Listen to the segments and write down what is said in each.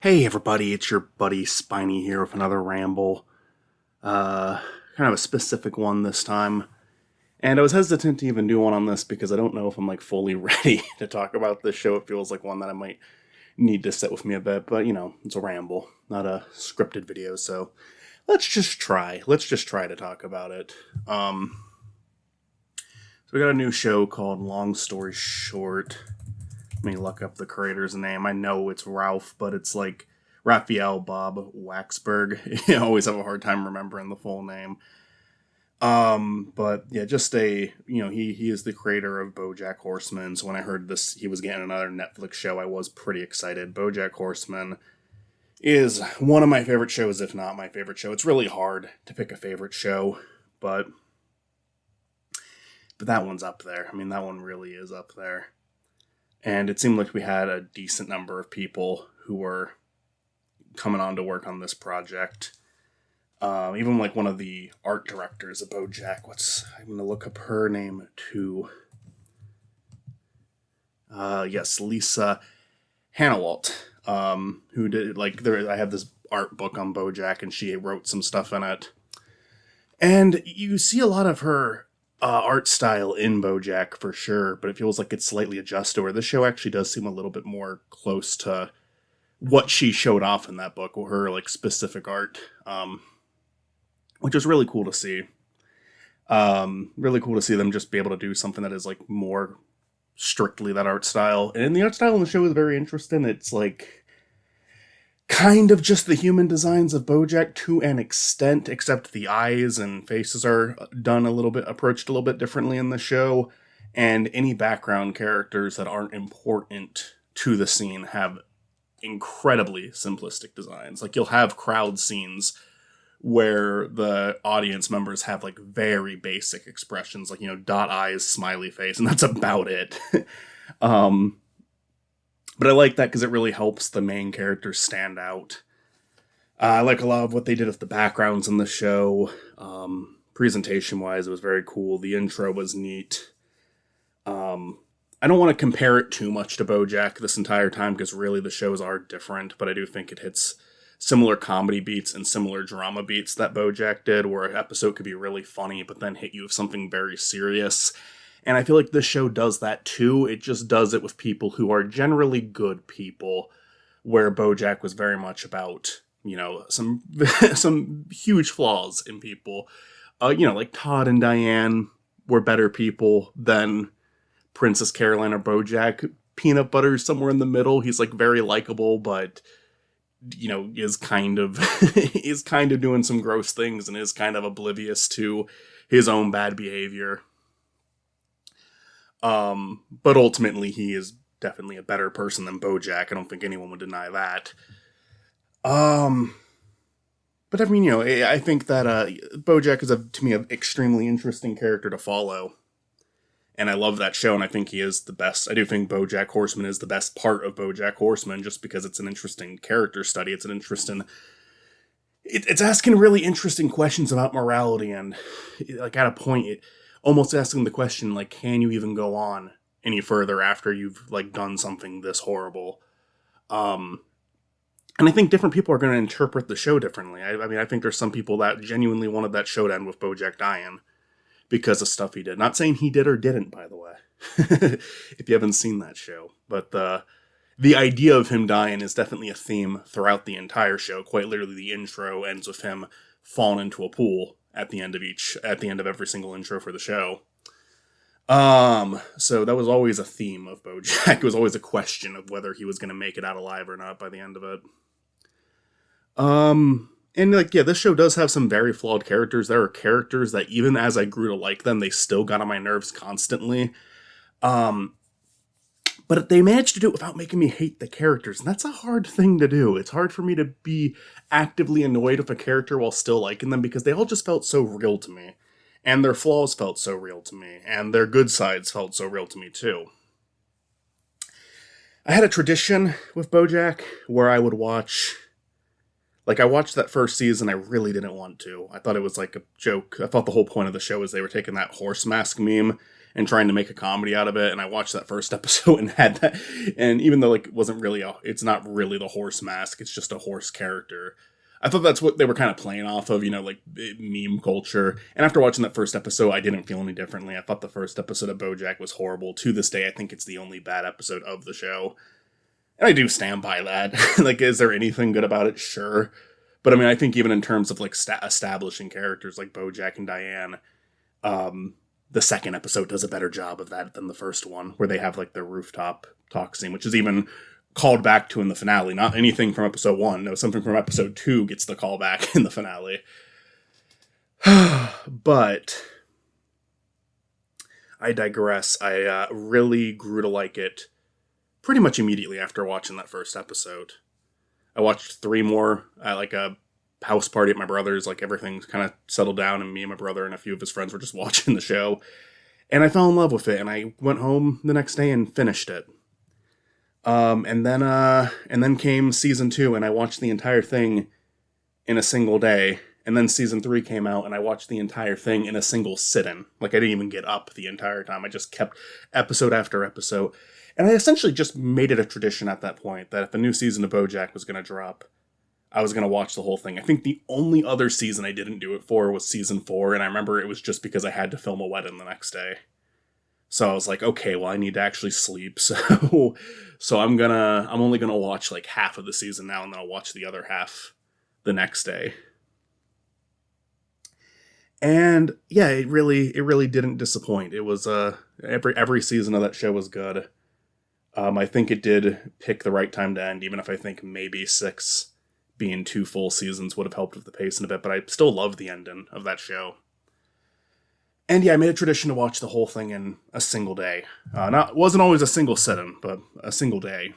Hey everybody, it's your buddy Spiny here with another ramble. Kind of a specific one this time. And I was hesitant to even do one on this because I don't know if I'm fully ready to talk about this show. It feels like one that I might need to sit with me a bit, but it's a ramble, not a scripted video, so let's just try. Let's just try to talk about it. So we got a new show called Long Story Short. Let me look up the creator's name. I know it's Ralph, but it's like Raphael Bob Waxberg. I always have a hard time remembering the full name. But yeah, just he is the creator of BoJack Horseman. So when I heard this, he was getting another Netflix show, I was pretty excited. BoJack Horseman is one of my favorite shows, if not my favorite show. It's really hard to pick a favorite show, but that one's up there. I mean, that one really is up there. And it seemed like we had a decent number of people who were coming on to work on this project. Even one of the art directors of BoJack. I'm going to look up her name too. Yes, Lisa Hannawalt, who did I have this art book on BoJack, and she wrote some stuff in it. And you see a lot of her art style in BoJack for sure, but it feels like it's slightly adjusted. Where this show actually does seem a little bit more close to what she showed off in that book, or her specific art, which is really cool to see. Really cool to see them just be able to do something that is more strictly that art style. And the art style in the show is very interesting. It's kind of just the human designs of BoJack to an extent, except the eyes and faces are approached a little bit differently in the show, and any background characters that aren't important to the scene have incredibly simplistic designs. You'll have crowd scenes where the audience members have very basic expressions, dot eyes, smiley face, and that's about it. But I like that because it really helps the main characters stand out. I like a lot of what they did with the backgrounds in the show. Presentation-wise, it was very cool. The intro was neat. I don't want to compare it too much to BoJack this entire time because really the shows are different, but I do think it hits similar comedy beats and similar drama beats that BoJack did, where an episode could be really funny but then hit you with something very serious. And I feel like this show does that too. It just does it with people who are generally good people, where BoJack was very much about, some some huge flaws in people. Like Todd and Diane were better people than Princess Caroline or BoJack. Peanut Butter's somewhere in the middle. He's very likable, but is kind of is kind of doing some gross things and is kind of oblivious to his own bad behavior. But ultimately he is definitely a better person than BoJack. I don't think anyone would deny that. But I mean, I think that BoJack is to me an extremely interesting character to follow. And I love that show, and I think he is the best. I do think BoJack Horseman is the best part of BoJack Horseman, just because it's an interesting character study. It's an interesting... It's asking really interesting questions about morality, and at a point, almost asking the question, can you even go on any further after you've, done something this horrible? And I think different people are going to interpret the show differently. I mean, I think there's some people that genuinely wanted that show to end with BoJack dying because of stuff he did. Not saying he did or didn't, by the way, if you haven't seen that show. But the idea of him dying is definitely a theme throughout the entire show. Quite literally, the intro ends with him falling into a pool at the end of every single intro for the show. So that was always a theme of BoJack. It was always a question of whether he was going to make it out alive or not by the end of it. And this show does have some very flawed characters. There are characters that even as I grew to like them, they still got on my nerves constantly. But they managed to do it without making me hate the characters, and that's a hard thing to do. It's hard for me to be actively annoyed with a character while still liking them, because they all just felt so real to me. And their flaws felt so real to me, and their good sides felt so real to me too. I had a tradition with BoJack where I would watch Like, I watched that first season, I really didn't want to. I thought it was like a joke. I thought the whole point of the show was they were taking that horse mask meme and trying to make a comedy out of it, and I watched that first episode and had that, and even though, like, it wasn't really it's not really the horse mask, it's just a horse character. I thought that's what they were kind of playing off of, like, meme culture. And after watching that first episode, I didn't feel any differently. I thought the first episode of BoJack was horrible. To this day, I think it's the only bad episode of the show. And I do stand by that. Like, is there anything good about it? Sure. But I mean, I think even in terms of, like, establishing characters like BoJack and Diane, the second episode does a better job of that than the first one, where they have, like, their rooftop talk scene, which is even called back to in the finale. Not anything from episode 1. No, something from episode 2 gets the call back in the finale. But I digress. I really grew to like it pretty much immediately after watching that first episode. I watched 3 more at, like, a house party at my brother's. Like, everything kind of settled down, and me and my brother and a few of his friends were just watching the show. And I fell in love with it, and I went home the next day and finished it. And then came season 2, and I watched the entire thing in a single day. And then season 3 came out, and I watched the entire thing in a single sit-in. Like, I didn't even get up the entire time. I just kept episode after episode. And I essentially just made it a tradition at that point that if a new season of BoJack was going to drop, I was going to watch the whole thing. I think the only other season I didn't do it for was season 4, and I remember it was just because I had to film a wedding the next day. So I was like, okay, well, I need to actually sleep. So I'm only gonna watch, like, half of the season now, and then I'll watch the other half the next day. And yeah, it really didn't disappoint. It was every season of that show was good. I think it did pick the right time to end, even if I think maybe 6 being 2 full seasons would have helped with the pacing a bit. But I still love the ending of that show. And yeah, I made a tradition to watch the whole thing in a single day. It wasn't always a single sit-in, but a single day.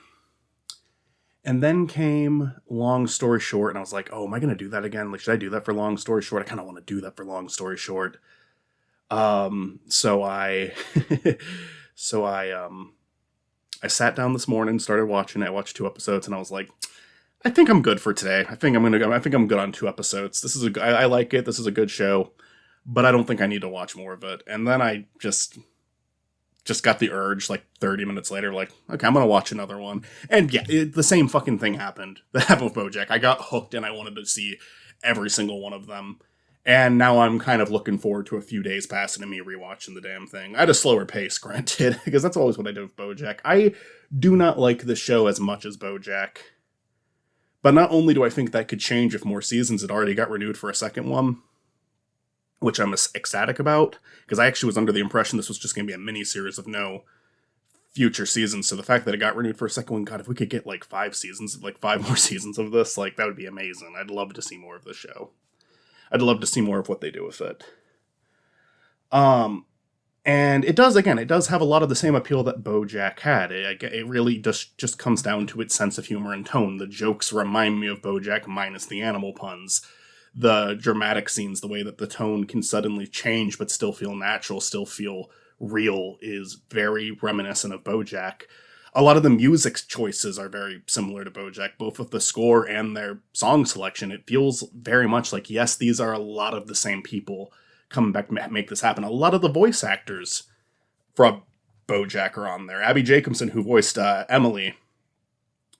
And then came Long Story Short, and I was like, oh, am I going to do that again? Like, should I do that for Long Story Short? I kind of want to do that for Long Story Short. So I sat down this morning, started watching it. I watched 2 episodes, and I was like, I think I'm good for today. I think I'm good on 2 episodes. I like it. This is a good show. But I don't think I need to watch more of it. And then I just got the urge, like, 30 minutes later, like, okay, I'm going to watch another one. And yeah, the same fucking thing happened. That happened with BoJack. I got hooked and I wanted to see every single one of them. And now I'm kind of looking forward to a few days passing and me rewatching the damn thing. I had a slower pace, granted, because that's always what I do with BoJack. I do not like the show as much as BoJack. But not only do I think that could change if more seasons had already got renewed for a second one, which I'm ecstatic about, because I actually was under the impression this was just going to be a mini-series of no future seasons, so the fact that it got renewed for a second one, God, if we could get, like, 5 more seasons of this, like, that would be amazing. I'd love to see more of the show. I'd love to see more of what they do with it. And it does have a lot of the same appeal that BoJack had. It really just comes down to its sense of humor and tone. The jokes remind me of BoJack minus the animal puns. The dramatic scenes, the way that the tone can suddenly change but still feel natural, still feel real, is very reminiscent of BoJack. A lot of the music choices are very similar to BoJack, both with the score and their song selection. It feels very much like, yes, these are a lot of the same people coming back to make this happen. A lot of the voice actors from BoJack are on there. Abby Jacobson, who voiced Emily,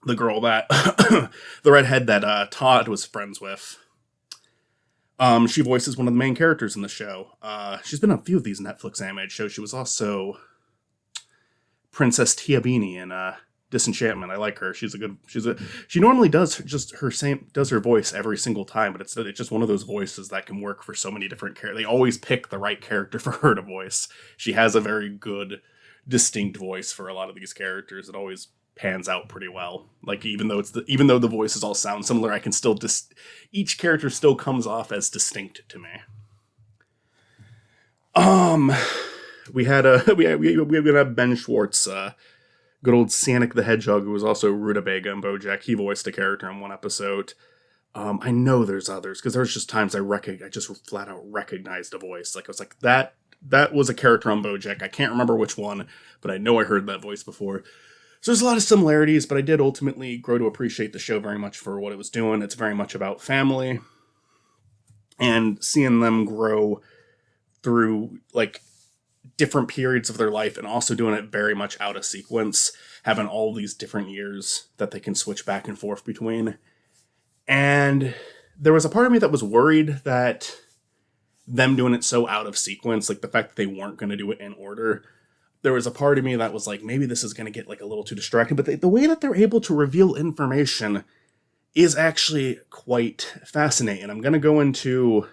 the girl that the redhead that Todd was friends with. She voices one of the main characters in the show. She's been on a few of these Netflix animated shows. She was also Princess Tiabini in Disenchantment. I like her. She normally does her voice every single time, but it's just one of those voices that can work for so many different characters. They always pick the right character for her to voice. She has a very good, distinct voice for a lot of these characters. It always pans out pretty well. Like, even though the voices all sound similar, I can still each character still comes off as distinct to me. We had Ben Schwartz, good old Sonic the Hedgehog, who was also Rutabaga in BoJack. He voiced a character in one episode. I know there's others, because there's just times I just flat out recognized a voice. Like, I was like, that was a character on BoJack. I can't remember which one, but I know I heard that voice before. So there's a lot of similarities, but I did ultimately grow to appreciate the show very much for what it was doing. It's very much about family, and seeing them grow through like different periods of their life, and also doing it very much out of sequence, having all these different years that they can switch back and forth between. And there was a part of me that was worried that them doing it so out of sequence, like the fact that they weren't going to do it in order, there was a part of me that was like, maybe this is going to get like a little too distracting. But the way that they're able to reveal information is actually quite fascinating. I'm going to go into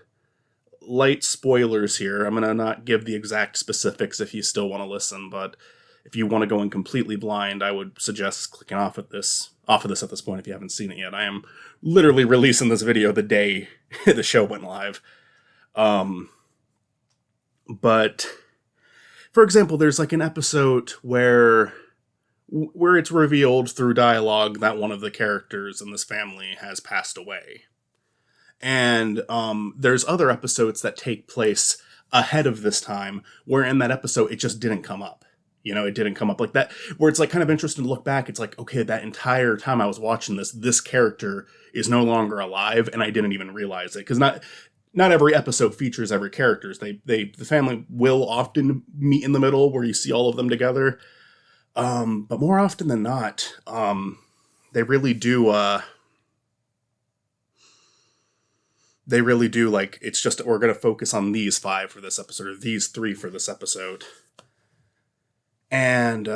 light spoilers here. I'm going to not give the exact specifics if you still want to listen, but if you want to go in completely blind, I would suggest clicking off of this at this point if you haven't seen it yet. I am literally releasing this video the day the show went live. But for example, there's like an episode where it's revealed through dialogue that one of the characters in this family has passed away. And there's other episodes that take place ahead of this time where in that episode it just didn't come up. You know, it didn't come up like that, where it's like kind of interesting to look back. It's like, okay, that entire time I was watching this character is no longer alive, and I didn't even realize it. Because not every episode features every characters. The family will often meet in the middle where you see all of them together. But more often than not, they really do like, it's just, we're going to focus on these 5 for this episode, or these 3 for this episode. And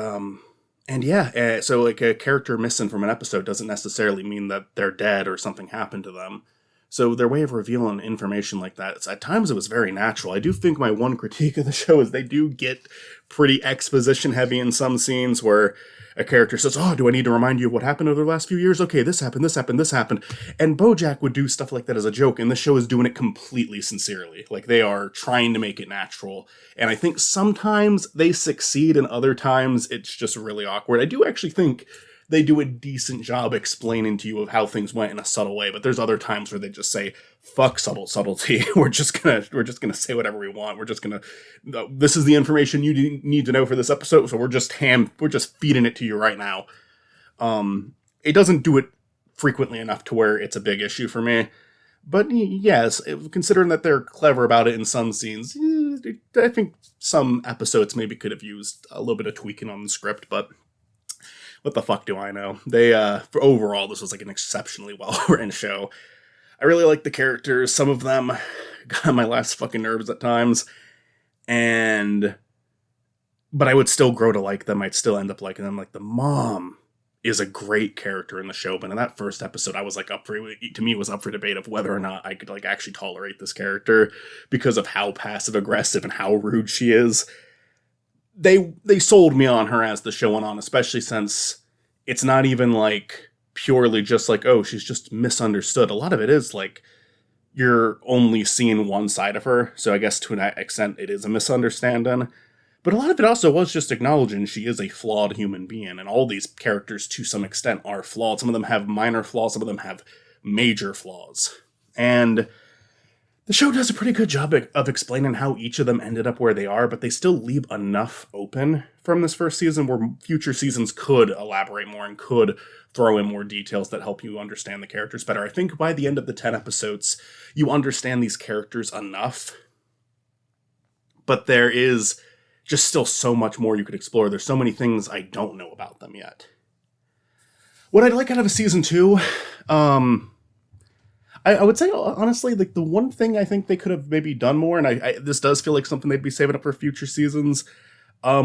yeah, so like a character missing from an episode doesn't necessarily mean that they're dead or something happened to them. So their way of revealing information like that, at times it was very natural. I do think my one critique of the show is they do get pretty exposition heavy in some scenes where a character says, oh, do I need to remind you of what happened over the last few years? Okay, this happened, this happened, this happened. And BoJack would do stuff like that as a joke, and the show is doing it completely sincerely. Like, they are trying to make it natural. And I think sometimes they succeed, and other times it's just really awkward. I do actually think they do a decent job explaining to you of how things went in a subtle way, but there's other times where they just say, fuck subtlety. We're just gonna say whatever we want. This is the information you need to know for this episode, so we're just feeding it to you right now. It doesn't do it frequently enough to where it's a big issue for me. But yes, considering that they're clever about it in some scenes, I think some episodes maybe could have used a little bit of tweaking on the script, but what the fuck do I know? For overall, this was like an exceptionally well-written show. I really like the characters. Some of them got on my last fucking nerves at times. But I would still grow to like them. I'd still end up liking them. Like, the mom is a great character in the show, but in that first episode, I was like to me, it was up for debate of whether or not I could like actually tolerate this character because of how passive-aggressive and how rude she is. They sold me on her as the show went on, especially since it's not even like purely just like, oh, she's just misunderstood. A lot of it is like you're only seeing one side of her, so I guess to an extent it is a misunderstanding. But a lot of it also was just acknowledging she is a flawed human being, and all these characters to some extent are flawed. Some of them have minor flaws, some of them have major flaws. And the show does a pretty good job of explaining how each of them ended up where they are, but they still leave enough open from this first season where future seasons could elaborate more and could throw in more details that help you understand the characters better. I think by the end of the 10 episodes, you understand these characters enough, but there is just still so much more you could explore. There's so many things I don't know about them yet. What I'd like out of a season 2, I would say, honestly, like the one thing I think they could have maybe done more, and this does feel like something they'd be saving up for future seasons,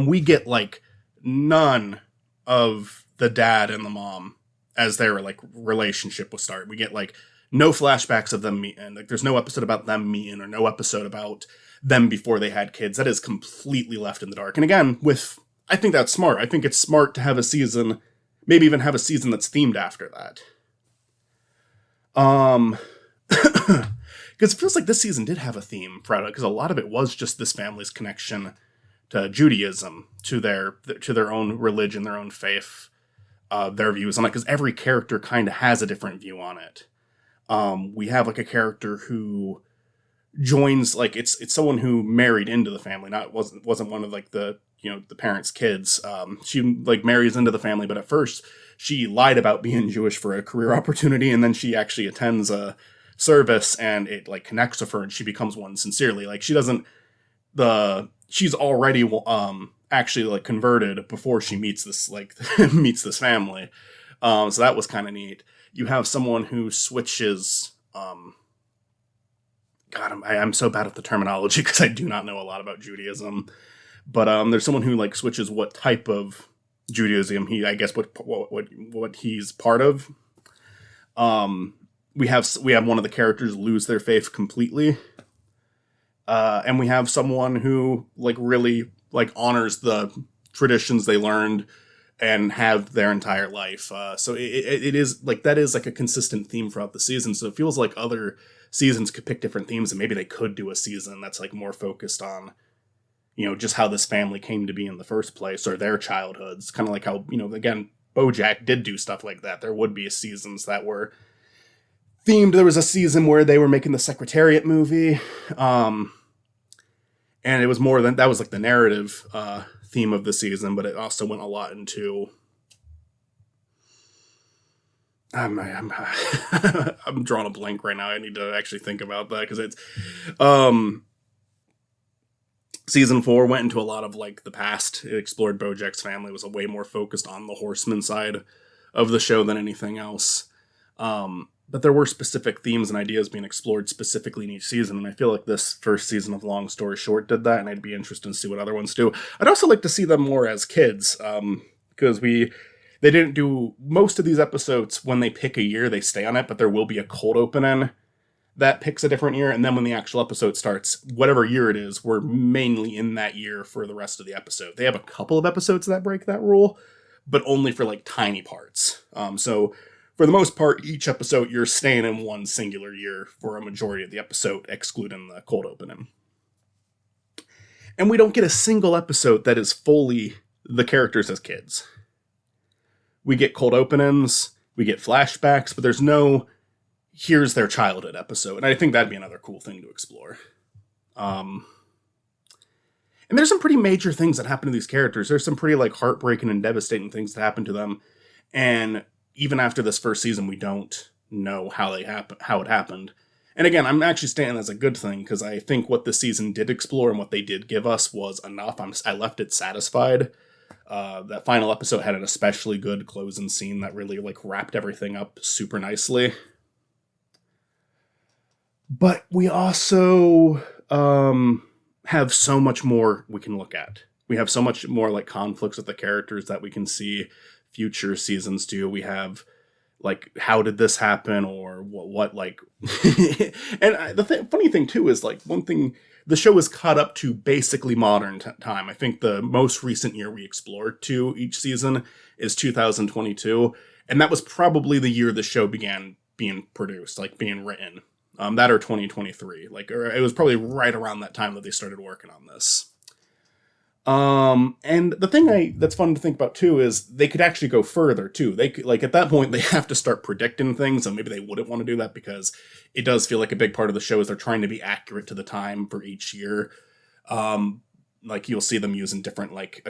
we get, like, none of the dad and the mom as their, like, relationship will start. We get, like, no flashbacks of them meeting. Like, there's no episode about them meeting or no episode about them before they had kids. That is completely left in the dark. And again, I think that's smart. I think it's smart to have a season, maybe even have a season that's themed after that. Because it feels like this season did have a theme throughout it, because a lot of it was just this family's connection to Judaism, to their own religion, their own faith, their views on it, because every character kind of has a different view on it. We have like a character who joins, like, it's someone who married into the family, wasn't one of like the the parents' kids. She like marries into the family, but at first she lied about being Jewish for a career opportunity, and then she actually attends a service, and it like connects with her, and she becomes one sincerely. Like she doesn't she's already actually like converted before she meets this like meets this family. So that was kind of neat. You have someone who switches. God, I'm so bad at the terminology because I do not know a lot about Judaism. But there's someone who like switches what type of Judaism I guess what he's part of. We have one of the characters lose their faith completely, and we have someone who like really like honors the traditions they learned and have their entire life. So it is like that is like a consistent theme throughout the season. So it feels like other seasons could pick different themes, and maybe they could do a season that's like more focused on, just how this family came to be in the first place, or their childhoods. Kind of like how, again, BoJack did do stuff like that. There would be seasons that were themed. There was a season where they were making the Secretariat movie. And it was more than, that was like the narrative theme of the season, but it also went a lot into, I'm drawing a blank right now. I need to actually think about that, because it's, season 4 went into a lot of like the past. It explored BoJack's family, was a way more focused on the horseman side of the show than anything else. But there were specific themes and ideas being explored specifically in each season, and I feel like this first season of Long Story Short did that, and I'd be interested to see what other ones do. I'd also like to see them more as kids, because they didn't do most of these episodes. When they pick a year, they stay on it, but there will be a cold open that picks a different year, and then when the actual episode starts, whatever year it is, we're mainly in that year for the rest of the episode. They have a couple of episodes that break that rule, but only for like tiny parts. So for the most part, each episode you're staying in one singular year for a majority of the episode, excluding the cold opening. And we don't get a single episode that is fully the characters as kids. We get cold openings, we get flashbacks, but there's no here's their childhood episode. And I think that'd be another cool thing to explore. And there's some pretty major things that happen to these characters. There's some pretty like heartbreaking and devastating things that happen to them. And even after this first season, we don't know how it happened. And again, I'm actually saying that's a good thing, because I think what this season did explore and what they did give us was enough. I left it satisfied. That final episode had an especially good closing scene that really like wrapped everything up super nicely. But we also have so much more we can look at. We have so much more like conflicts with the characters that we can see future seasons do. We have like, how did this happen, or what like, and the funny thing too is like one thing, the show is caught up to basically modern time. I think the most recent year we explored to each season is 2022, and that was probably the year the show began being produced, like being written. That or 2023, like, or it was probably right around that time that they started working on this. And the thing that's fun to think about too is they could actually go further too. They could, like, at that point they have to start predicting things, and maybe they wouldn't want to do that, because it does feel like a big part of the show is they're trying to be accurate to the time for each year. Like you'll see them using different like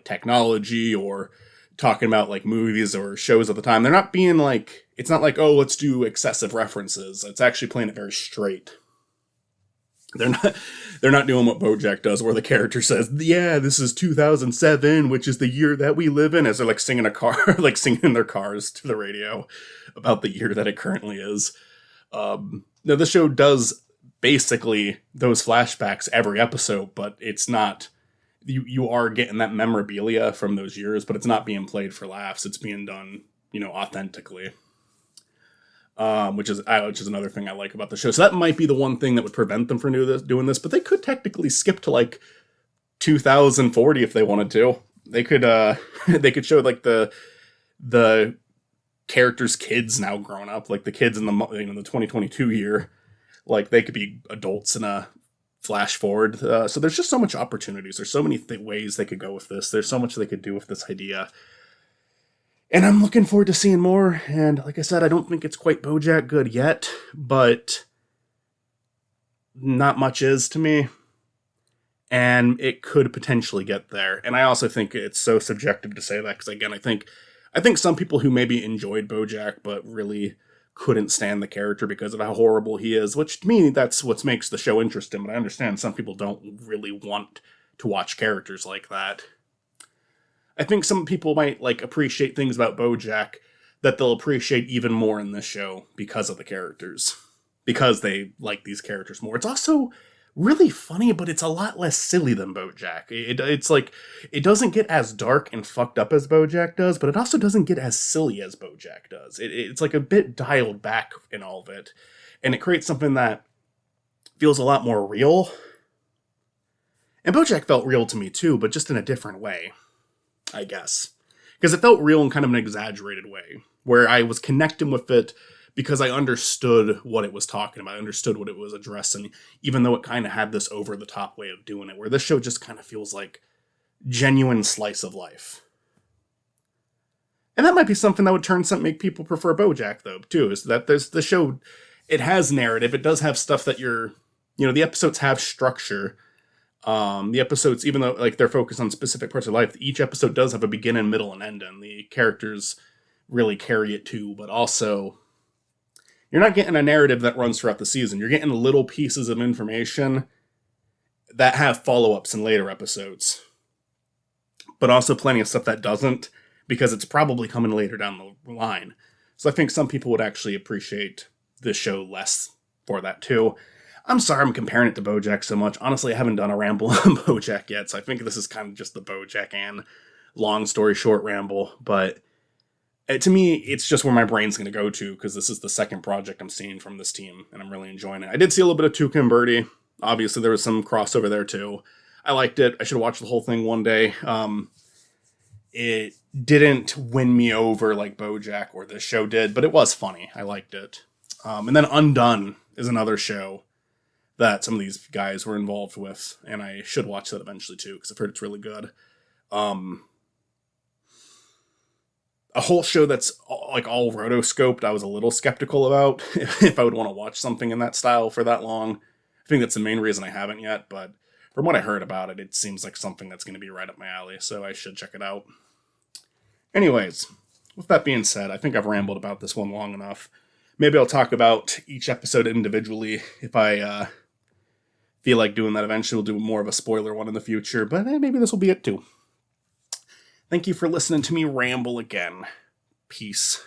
technology, or talking about like movies or shows at the time. They're not being like, it's not like, oh, let's do excessive references. It's actually playing it very straight. They're not doing what BoJack does, where the character says, yeah, this is 2007, which is the year that we live in, as they're like singing like singing in their cars to the radio about the year that it currently is. Now the show does basically those flashbacks every episode, but it's not, you are getting that memorabilia from those years, but it's not being played for laughs. It's being done, authentically. Which is another thing I like about the show. So that might be the one thing that would prevent them from doing this, but they could technically skip to like 2040 if they wanted to. They could they could show like the characters' kids now grown up, like the kids in the 2022 year, like they could be adults in a flash forward. So there's just so much opportunities. There's so many ways they could go with this. There's so much they could do with this idea. And I'm looking forward to seeing more. And like I said, I don't think it's quite BoJack good yet, but not much is to me. and it could potentially get there. And I also think it's so subjective to say that, because again, I think some people who maybe enjoyed BoJack but really couldn't stand the character because of how horrible he is, which to me, that's what makes the show interesting. But I understand some people don't really want to watch characters like that. I think some people might like appreciate things about BoJack that they'll appreciate even more in this show because of the characters, because they like these characters more. It's also really funny, but it's a lot less silly than BoJack. It's like, it doesn't get as dark and fucked up as BoJack does, but it also doesn't get as silly as BoJack does. It's like a bit dialed back in all of it, and it creates something that feels a lot more real. And BoJack felt real to me too, but just in a different way, I guess. Because it felt real in kind of an exaggerated way, where I was connecting with it because I understood what it was talking about. I understood what it was addressing, even though it kind of had this over-the-top way of doing it, where this show just kind of feels like genuine slice of life. And that might be something that would make people prefer BoJack, though, too, is that there's the show, it has narrative, it does have stuff that the episodes have structure. The episodes, even though like they're focused on specific parts of life, each episode does have a beginning, middle, and end, and the characters really carry it too. But also, you're not getting a narrative that runs throughout the season. You're getting little pieces of information that have follow-ups in later episodes, but also plenty of stuff that doesn't, because it's probably coming later down the line. So I think some people would actually appreciate this show less for that too. I'm sorry I'm comparing it to BoJack so much. Honestly, I haven't done a ramble on BoJack yet, so I think this is kind of just the BoJack and long story short ramble. But to me, it's just where my brain's going to go to, because this is the second project I'm seeing from this team, and I'm really enjoying it. I did see a little bit of Tuca and Birdie. Obviously, there was some crossover there too. I liked it. I should have watched the whole thing one day. It didn't win me over like BoJack or this show did, but it was funny. I liked it. And then Undone is another show that some of these guys were involved with, and I should watch that eventually too, because I've heard it's really good. A whole show that's like all rotoscoped, I was a little skeptical about if I would want to watch something in that style for that long. I think that's the main reason I haven't yet, but from what I heard about it, it seems like something that's going to be right up my alley, so I should check it out. Anyways, with that being said, I think I've rambled about this one long enough. Maybe I'll talk about each episode individually if I feel like doing that eventually. We'll do more of a spoiler one in the future, but maybe this will be it too. Thank you for listening to me ramble again. Peace.